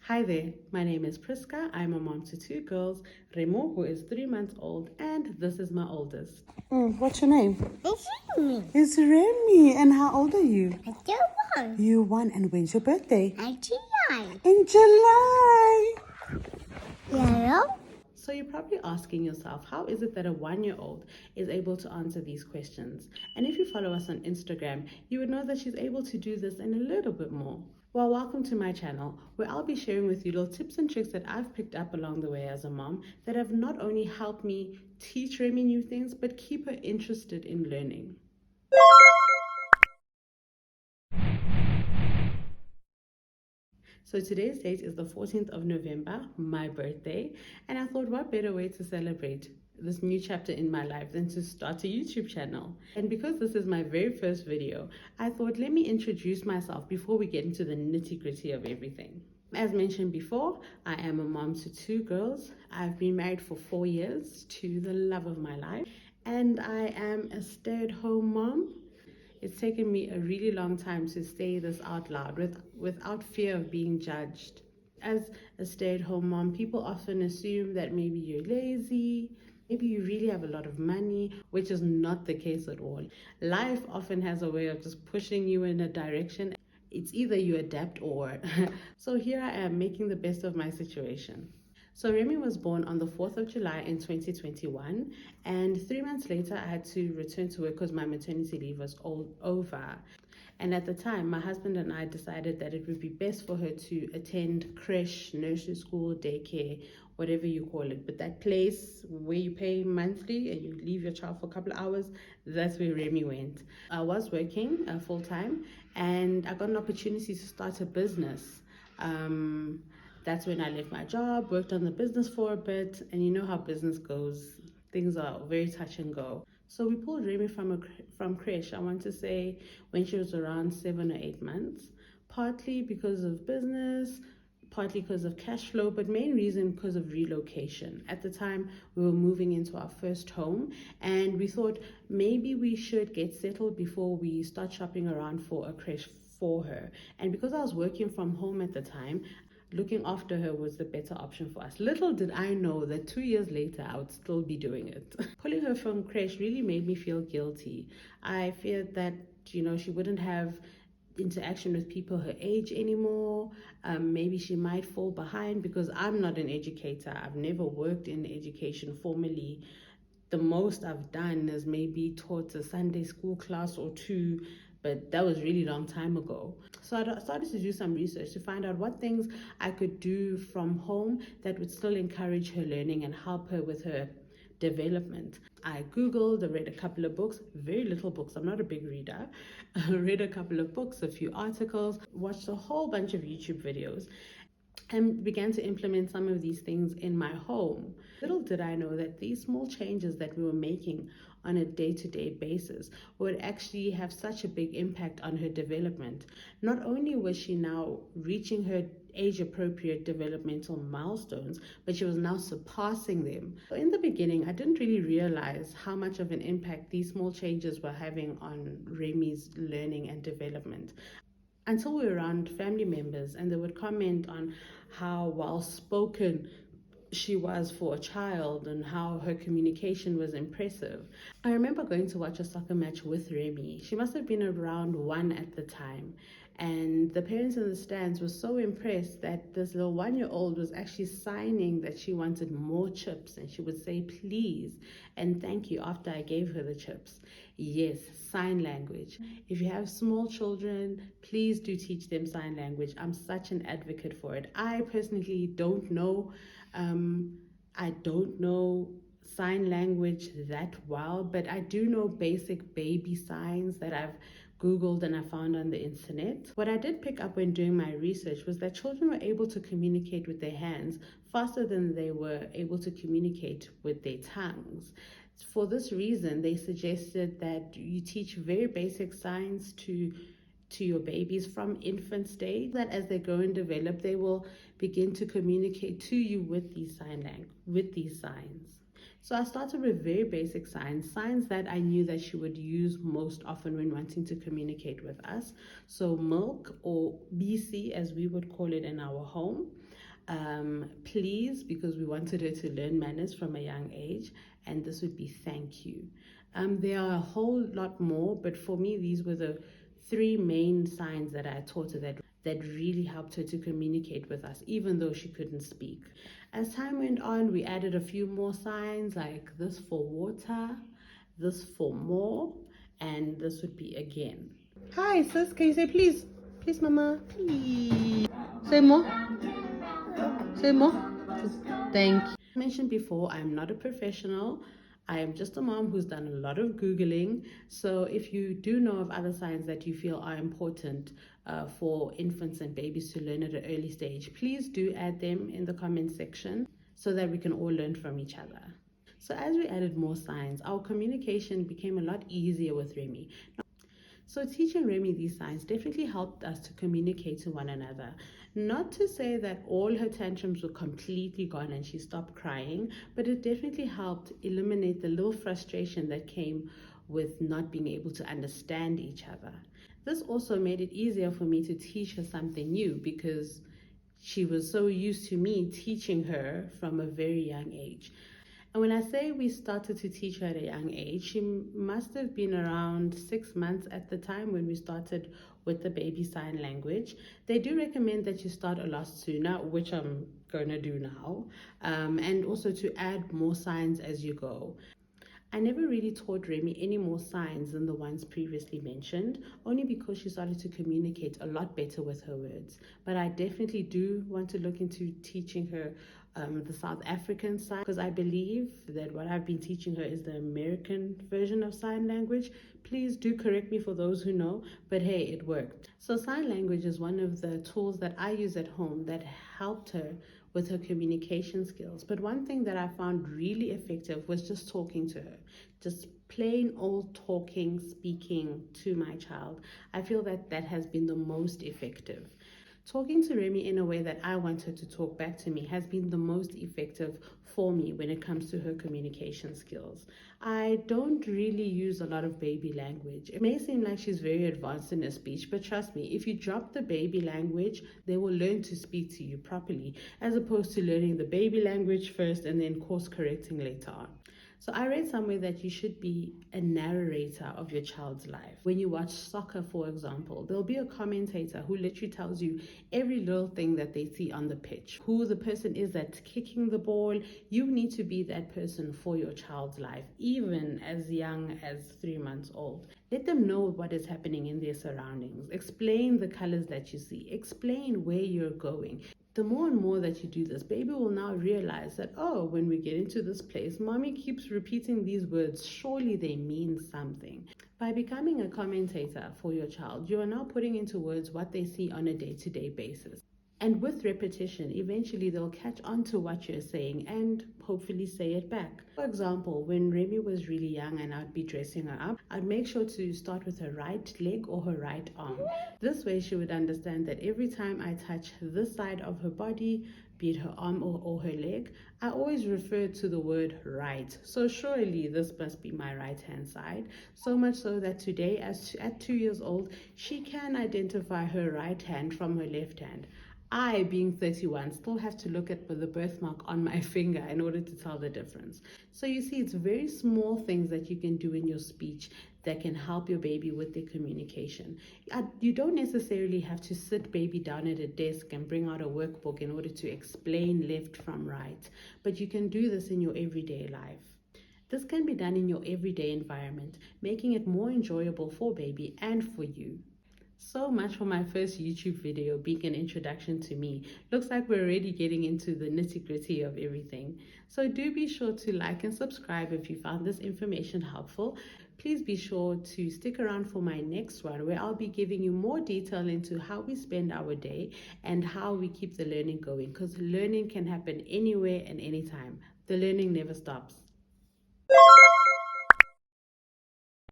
Hi there, my name is Priska. I'm a mom to two girls, Remo, who is 3 months old, and this is my oldest. What's your name? It's Remy. It's Remy. And how old are you? It's one. You one. And when's your birthday? And July. In July. Yellow. So you're probably asking yourself, how is it that a 1-year-old is able to answer these questions? And if you follow us on Instagram, you would know that she's able to do this and a little bit more. Well, welcome to my channel, where I'll be sharing with you little tips and tricks that I've picked up along the way as a mom that have not only helped me teach Remy new things, but keep her interested in learning. So today's date is the 14th of November, my birthday, and I thought what better way to celebrate this new chapter in my life than to start a YouTube channel. And because this is my very first video, I thought let me introduce myself before we get into the nitty-gritty of everything. As mentioned before, I am a mom to two girls. I've been married for 4 years to the love of my life, and I am a stay-at-home mom. It's taken me a really long time to say this out loud without fear of being judged. As a stay-at-home mom, people often assume that maybe you're lazy, maybe you really have a lot of money, which is not the case at all. Life often has a way of just pushing you in a direction. It's either you adapt or. So here I am making the best of my situation. So Remy was born on the 4th of July in 2021, and 3 months later I had to return to work because my maternity leave was all over. And at the time, my husband and I decided that it would be best for her to attend creche, nursery school, daycare, whatever you call it. But that place where you pay monthly and you leave your child for a couple of hours, that's where Remy went. I was working full-time, and I got an opportunity to start a business. That's when I left my job, worked on the business for a bit, and you know how business goes. Things are very touch and go. So we pulled Remy from creche, I want to say, when she was around 7 or 8 months, partly because of business, partly because of cash flow, but main reason because of relocation. At the time, we were moving into our first home, and we thought maybe we should get settled before we start shopping around for a creche for her. And because I was working from home at the time, looking after her was the better option for us. Little did I know that 2 years later, I would still be doing it. Pulling her from creche really made me feel guilty. I feared that, she wouldn't have interaction with people her age anymore. Maybe she might fall behind because I'm not an educator. I've never worked in education formally. The most I've done is maybe taught a Sunday school class or two, but that was really long time ago. So I started to do some research to find out what things I could do from home that would still encourage her learning and help her with her development. I Googled, I read a couple of books, very little books, I'm not a big reader. I read a couple of books, a few articles, watched a whole bunch of YouTube videos, and began to implement some of these things in my home. Little did I know that these small changes that we were making on a day-to-day basis would actually have such a big impact on her development. Not only was she now reaching her age-appropriate developmental milestones, but she was now surpassing them. So in the beginning, I didn't really realize how much of an impact these small changes were having on Remy's learning and development, until we were around family members and they would comment on how well spoken she was for a child and how her communication was impressive. I remember going to watch a soccer match with Remy. She must have been around 1 at the time. And the parents in the stands were so impressed that this little 1-year-old was actually signing that she wanted more chips, and she would say please and thank you after I gave her the chips. Yes, sign language. If you have small children, please do teach them sign language. I'm such an advocate for it. I personally don't know sign language that well, but I do know basic baby signs that I've Googled and I found on the internet. What I did pick up when doing my research was that children were able to communicate with their hands faster than they were able to communicate with their tongues. For this reason, they suggested that you teach very basic signs to your babies from infant stage, that as they grow and develop, they will begin to communicate to you with these signs. So I started with very basic signs that I knew that she would use most often when wanting to communicate with us. So milk, or BC as we would call it in our home. Please, because we wanted her to learn manners from a young age, and this would be thank you. There are a whole lot more, but for me, these were the three main signs that I taught her that really helped her to communicate with us, even though she couldn't speak. As time went on, we added a few more signs, like this for water, this for more, and this would be again. Hi, sis. Can you say please? Please, mama. Please. Say more. Say more. Thank you. I mentioned before, I'm not a professional. I am just a mom who's done a lot of Googling. So if you do know of other signs that you feel are important for infants and babies to learn at an early stage, please do add them in the comment section so that we can all learn from each other. So as we added more signs, our communication became a lot easier with Remy. So teaching Remy these signs definitely helped us to communicate to one another. Not to say that all her tantrums were completely gone and she stopped crying, but it definitely helped eliminate the little frustration that came with not being able to understand each other. This also made it easier for me to teach her something new because she was so used to me teaching her from a very young age. And when I say we started to teach her at a young age, she must have been around 6 months at the time when we started with the baby sign language. They do recommend that you start a lot sooner, which I'm going to do now, and also to add more signs as you go. I never really taught Remy any more signs than the ones previously mentioned, only because she started to communicate a lot better with her words. But I definitely do want to look into teaching her the South African sign, because I believe that what I've been teaching her is the American version of sign language. Please do correct me for those who know, but hey, it worked. So sign language is one of the tools that I use at home that helped her with her communication skills. But one thing that I found really effective was just talking to her, just plain old talking, speaking to my child. I feel that that has been the most effective. Talking to Remy in a way that I want her to talk back to me has been the most effective for me when it comes to her communication skills. I don't really use a lot of baby language. It may seem like she's very advanced in her speech, but trust me, if you drop the baby language, they will learn to speak to you properly, as opposed to learning the baby language first and then course correcting later on. So I read somewhere that you should be a narrator of your child's life. When you watch soccer, for example, there'll be a commentator who literally tells you every little thing that they see on the pitch, who the person is that's kicking the ball. You need to be that person for your child's life, even as young as 3 months old. Let them know what is happening in their surroundings. Explain the colors that you see. Explain where you're going. The more and more that you do this, baby will now realize that, oh, when we get into this place, mommy keeps repeating these words. Surely they mean something. By becoming a commentator for your child, you are now putting into words what they see on a day-to-day basis. And with repetition, eventually they'll catch on to what you're saying and hopefully say it back. For example, when Remy was really young and I'd be dressing her up, I'd make sure to start with her right leg or her right arm. This way she would understand that every time I touch this side of her body, be it her arm or her leg, I always refer to the word right. So surely this must be my right hand side. So much so that today, at 2 years old, she can identify her right hand from her left hand. I, being 31, still have to look at the birthmark on my finger in order to tell the difference. So you see, it's very small things that you can do in your speech that can help your baby with their communication. You don't necessarily have to sit baby down at a desk and bring out a workbook in order to explain left from right, but you can do this in your everyday life. This can be done in your everyday environment, making it more enjoyable for baby and for you. So much for my first YouTube video being an introduction to me. Looks like we're already getting into the nitty-gritty of everything. So do be sure to like and subscribe if you found this information helpful. Please be sure to stick around for my next one, where I'll be giving you more detail into how we spend our day and how we keep the learning going, because learning can happen anywhere and anytime. The learning never stops.